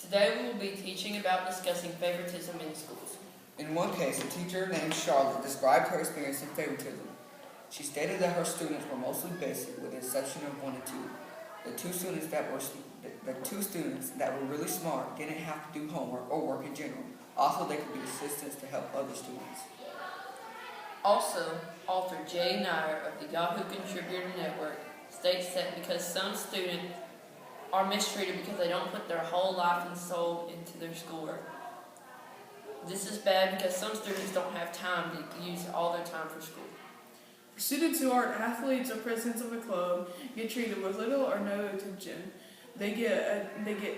Today we will be teaching about discussing favoritism in schools. In one case, a teacher named Charlotte described her experience in favoritism. She stated that her students were mostly basic, with the exception of one or two. The two students that were really smart didn't have to do homework or work in general. Also, they could be assistants to help other students. Also, author Jay Nair of the Yahoo Contributor Network states that because some students are mistreated because they don't put their whole life and soul into their schoolwork. This is bad because some students don't have time to use all their time for school. Students who aren't athletes or presidents of a club get treated with little or no attention. They get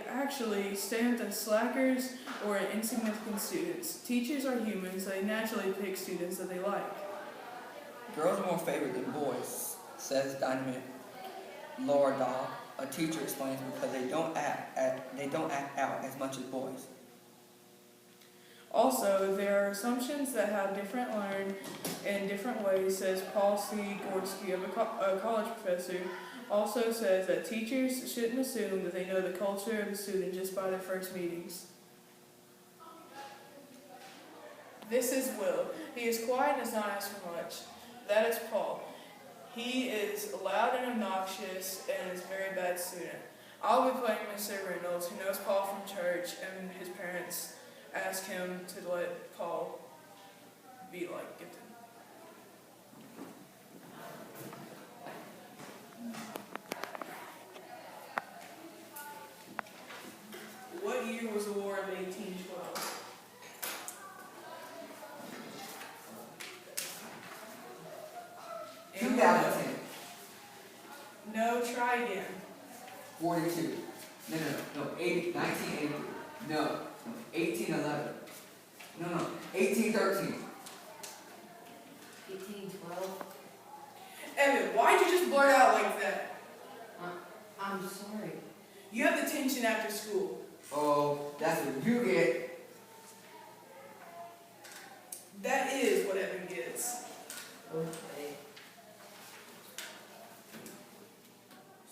actually stamped as slackers or insignificant students. Teachers are humans, so they naturally pick students that they like. Girls are more favored than boys, says Dynamite Laura Dahl. A teacher explains because they don't act out as much as boys. Also, there are assumptions that have different learned in different ways, says Paul C. Gorski, a college professor. Also says that teachers shouldn't assume that they know the culture of a student just by their first meetings. This is Will. He is quiet and does not ask for much. That is Paul. He is loud and obnoxious and is a very bad student. I'll be playing Mr. Reynolds, who knows Paul from church, and his parents ask him to let Paul be like Gifted. What year was the War of 1812? Two thousand 10. No, try again. 42. No, 1980. No, 1811. No, 1813. 1812? Evan, why'd you just blurt out like that? I'm sorry. You have detention after school. Oh, that's what you get. That is what Evan gets. Okay.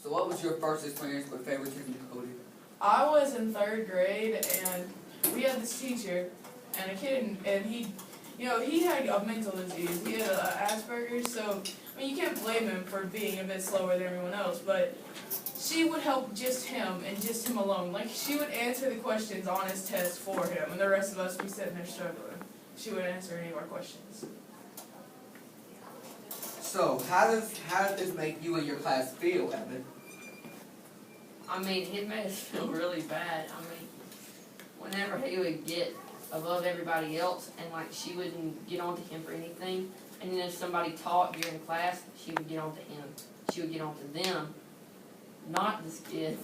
So what was your first experience with favoritism, Cody? I was in 3rd grade, and we had this teacher, and a kid, and he had a mental disease. He had Asperger's, so, I mean, you can't blame him for being a bit slower than everyone else, but she would help just him, and just him alone. Like, she would answer the questions on his test for him, and the rest of us would be sitting there struggling. She wouldn't answer any of our questions. So, how does this make you and your class feel, Evan? I mean, it made us feel really bad. I mean, whenever he would get above everybody else and like she wouldn't get on to him for anything, and then if somebody taught during class, she would get on to him. She would get on to them, not this kid.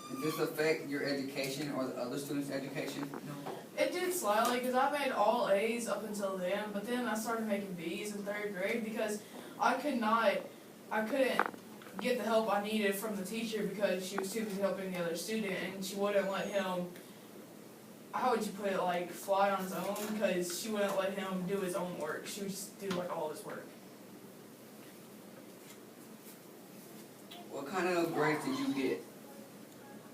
Did this affect your education or the other students' education? No. It did slightly, because I made all A's up until then, but then I started making B's in 3rd grade because I couldn't get the help I needed from the teacher because she was too busy helping the other student, and she wouldn't let him, how would you put it, like, fly on his own, because she wouldn't let him do his own work. She would just do, like, all his work. What kind of grades did you get?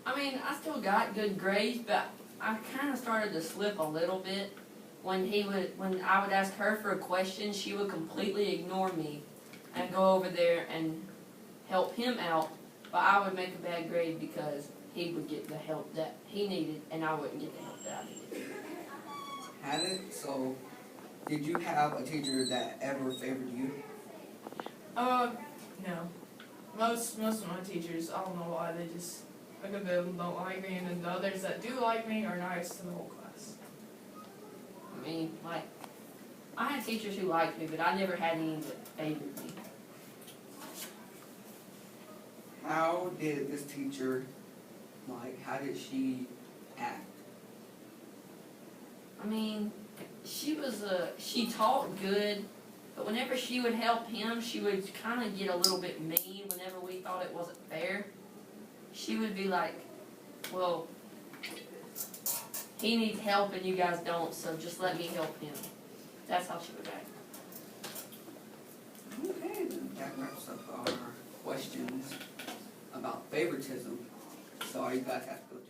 I mean, I still got good grades, but I kind of started to slip a little bit. When I would ask her for a question, she would completely ignore me and go over there and help him out, but I would make a bad grade because he would get the help that he needed and I wouldn't get the help that I needed. So, did you have a teacher that ever favored you? No. Most of my teachers, I don't know why, a good bit of them don't like me, and then the others that do like me are nice to the whole class. I mean, like, I had teachers who liked me, but I never had any that favored me. How did this teacher, how did she act? I mean, she taught good, but whenever she would help him, she would kind of get a little bit mean whenever we thought it wasn't fair. She would be like, well, he needs help and you guys don't, so just let me help him. That's how she would act. Okay, then that wraps up our questions about favoritism. sorry, you guys have to go